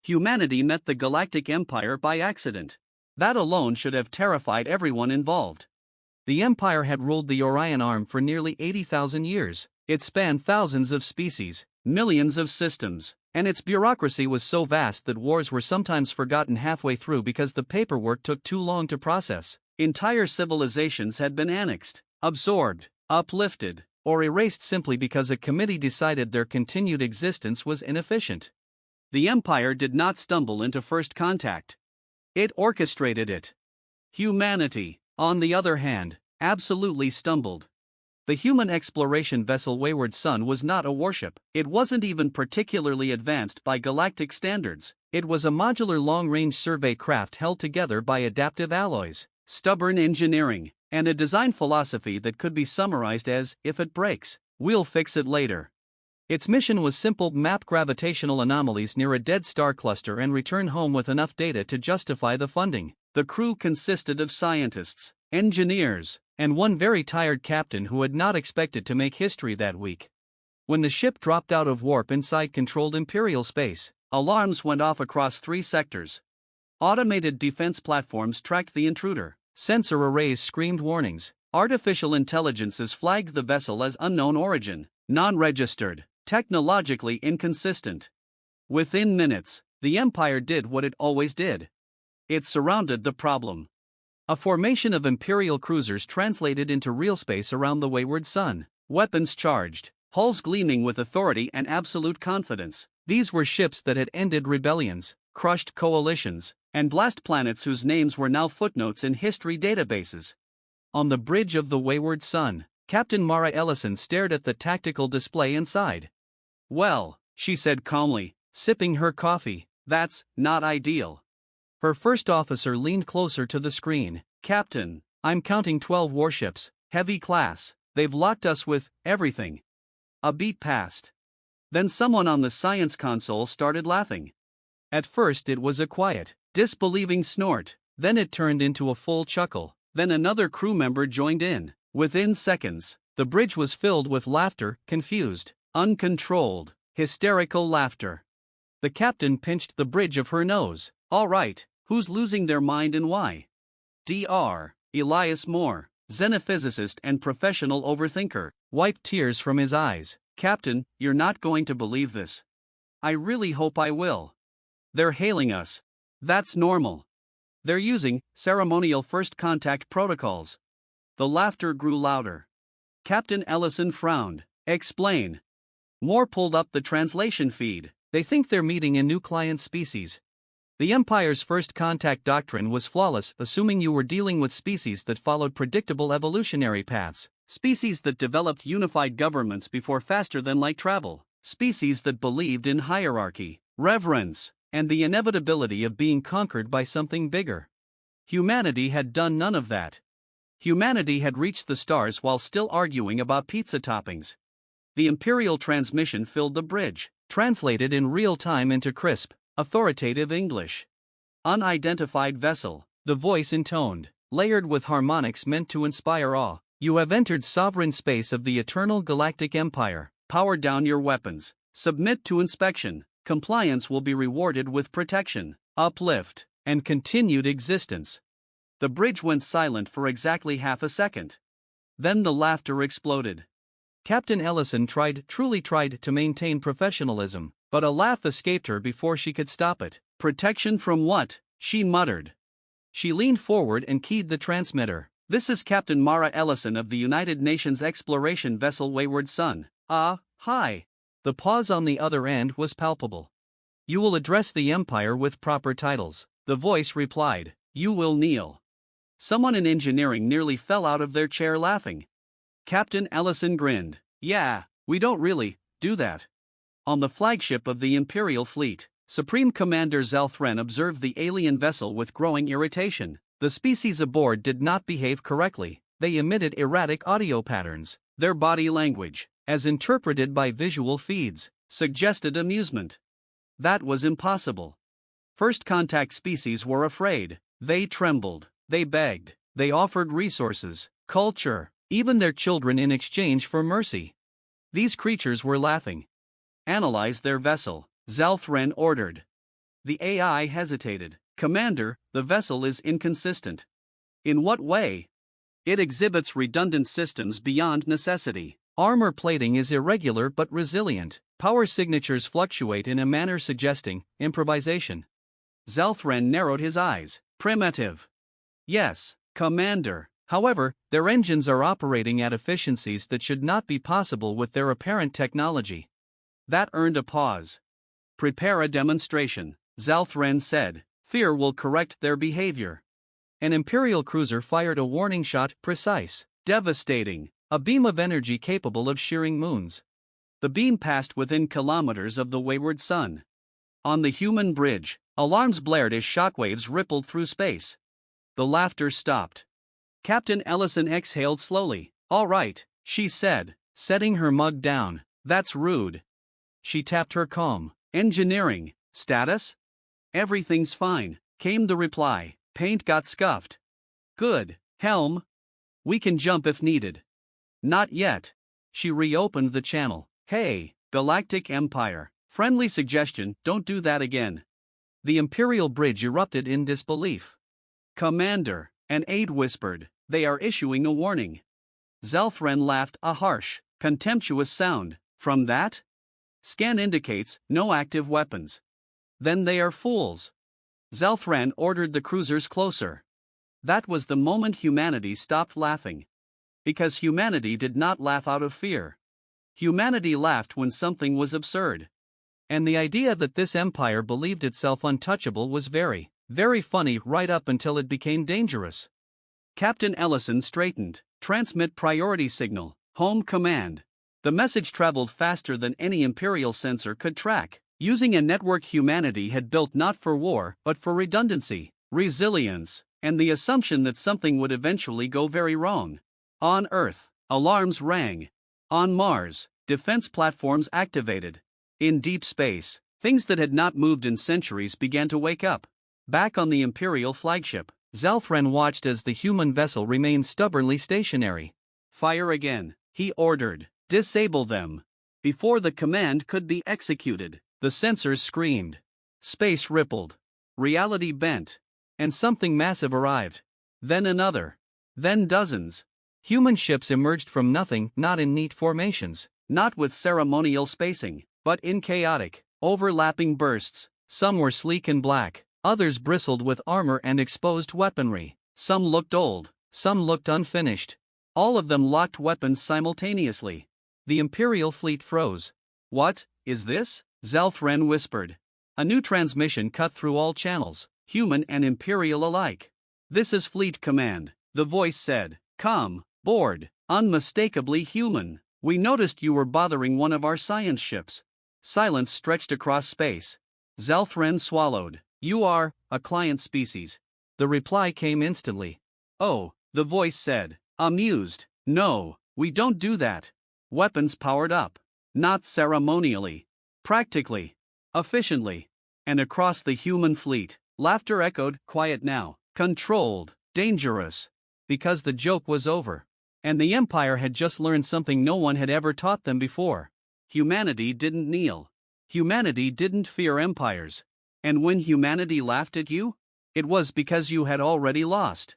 Humanity met the Galactic Empire by accident. That alone should have terrified everyone involved. The Empire had ruled the Orion Arm for nearly 80,000 years. It spanned thousands of species, Millions of systems. and its bureaucracy was so vast that wars were sometimes forgotten halfway through because the paperwork took too long to process. Entire civilizations had been annexed, absorbed, uplifted, Or erased simply because a committee decided their continued existence was inefficient. The Empire did not stumble into first contact. It orchestrated it. Humanity, on the other hand, absolutely stumbled. The human exploration vessel Wayward Sun was not a warship. It wasn't even particularly advanced by galactic standards. It was a modular long-range survey craft held together by adaptive alloys, Stubborn engineering, and a design philosophy that could be summarized as, if it breaks, we'll fix it later. Its mission was simple: map gravitational anomalies near a dead star cluster and return home with enough data to justify the funding. The crew consisted of scientists, engineers, and one very tired captain who had not expected to make history that week. When the ship dropped out of warp inside controlled Imperial space, alarms went off across 3 sectors. Automated defense platforms tracked the intruder. Sensor arrays screamed warnings. Artificial intelligences flagged the vessel as unknown origin, non-registered, technologically inconsistent. Within minutes, the Empire did what it always did. It surrounded the problem. A formation of Imperial cruisers translated into real space around the Wayward Sun. Weapons charged, hulls gleaming with authority and absolute confidence. These were ships that had ended rebellions, crushed coalitions, and blast planets whose names were now footnotes in history databases. On the bridge of the Wayward Sun, Captain Mara Ellison stared at the tactical display inside. "Well," she said calmly, sipping her coffee, "that's not ideal." Her first officer leaned closer to the screen. "Captain, I'm counting 12 warships, heavy class. They've locked us with everything." A beat passed. Then someone on the science console started laughing. At first it was a quiet, disbelieving snort. Then it turned into a full chuckle. Then another crew member joined in. Within seconds, the bridge was filled with laughter, confused, uncontrolled, hysterical laughter. The captain pinched the bridge of her nose. "All right, who's losing their mind and why?" Dr. Elias Moore, xenophysicist and professional overthinker, wiped tears from his eyes. "Captain, you're not going to believe this. I really hope I will. They're hailing us. That's normal. They're using ceremonial first contact protocols." The laughter grew louder. Captain Ellison frowned. "Explain." Moore pulled up the translation feed. "They think they're meeting a new client species. The Empire's first contact doctrine was flawless, assuming you were dealing with species that followed predictable evolutionary paths, species that developed unified governments before faster-than-light travel, species that believed in hierarchy, reverence, and the inevitability of being conquered by something bigger. Humanity had done none of that. Humanity had reached the stars while still arguing about pizza toppings. The Imperial transmission filled the bridge, translated in real time into crisp, authoritative English. "Unidentified vessel," the voice intoned, layered with harmonics meant to inspire awe. "You have entered sovereign space of the eternal Galactic Empire. Power down your weapons. Submit to inspection. Compliance will be rewarded with protection, uplift, and continued existence." The bridge went silent for exactly half a second. Then the laughter exploded. Captain Ellison truly tried to maintain professionalism, but a laugh escaped her before she could stop it. "Protection from what?" she muttered. She leaned forward and keyed the transmitter. "This is Captain Mara Ellison of the United Nations exploration vessel Wayward Sun. Hi." The pause on the other end was palpable. "You will address the Empire with proper titles," the voice replied. "You will kneel." Someone in engineering nearly fell out of their chair laughing. Captain Ellison grinned. "Yeah, we don't really do that." On the flagship of the Imperial fleet, Supreme Commander Zalthren observed the alien vessel with growing irritation. The species aboard did not behave correctly. They emitted erratic audio patterns. Their body language, as interpreted by visual feeds, suggested amusement. That was impossible. First contact species were afraid. They trembled. They begged. They offered resources, culture, even their children in exchange for mercy. These creatures were laughing. "Analyze their vessel," Zalthren ordered. The AI hesitated. Commander, the vessel is inconsistent. In what way? It exhibits redundant systems beyond necessity. Armor plating is irregular but resilient. Power signatures fluctuate in a manner suggesting improvisation. Zelthren narrowed his eyes. Primitive. Yes, Commander. However, their engines are operating at efficiencies that should not be possible with their apparent technology. That earned a pause. Prepare a demonstration, Zelthren said. Fear will correct their behavior. An Imperial cruiser fired a warning shot, precise, devastating, a beam of energy capable of shearing moons. The beam passed within kilometers of the wayward sun. On the human bridge, alarms blared as shockwaves rippled through space. The laughter stopped. Captain Ellison exhaled slowly. All right, she said, setting her mug down. That's rude. She tapped her comb. Engineering, status? Everything's fine, came the reply. Paint got scuffed. Good, helm. We can jump if needed. Not yet. She reopened the channel. Hey, Galactic Empire. Friendly suggestion, don't do that again. The Imperial bridge erupted in disbelief. Commander, an aide whispered, they are issuing a warning. Zelthren laughed, a harsh, contemptuous sound. From that? Scan indicates no active weapons. Then they are fools. Zelthren ordered the cruisers closer. That was the moment humanity stopped laughing. Because humanity did not laugh out of fear. Humanity laughed when something was absurd. And the idea that this empire believed itself untouchable was very, very funny right up until it became dangerous. Captain Ellison straightened. Transmit priority signal, home command. The message traveled faster than any Imperial sensor could track, using a network humanity had built not for war but for redundancy, resilience, and the assumption that something would eventually go very wrong. On Earth, alarms rang. On Mars, defense platforms activated. In deep space, things that had not moved in centuries began to wake up. Back on the Imperial flagship, Zelthren watched as the human vessel remained stubbornly stationary. Fire again, he ordered. Disable them. Before the command could be executed, the sensors screamed. Space rippled. Reality bent. And something massive arrived. Then another. Then dozens. Human ships emerged from nothing, not in neat formations. Not with ceremonial spacing, but in chaotic, overlapping bursts. Some were sleek and black, others bristled with armor and exposed weaponry. Some looked old, some looked unfinished. All of them locked weapons simultaneously. The Imperial fleet froze. What is this? Zelthren whispered. A new transmission cut through all channels, human and Imperial alike. This is Fleet Command, the voice said. Come, board, unmistakably human. We noticed you were bothering one of our science ships. Silence stretched across space. Zelthren swallowed. You are a client species. The reply came instantly. Oh, the voice said, amused. No, we don't do that. Weapons powered up. Not ceremonially. Practically. Efficiently. And across the human fleet, laughter echoed, quiet now. Controlled. Dangerous. Because the joke was over. And the Empire had just learned something no one had ever taught them before. Humanity didn't kneel. Humanity didn't fear empires. And when humanity laughed at you, it was because you had already lost.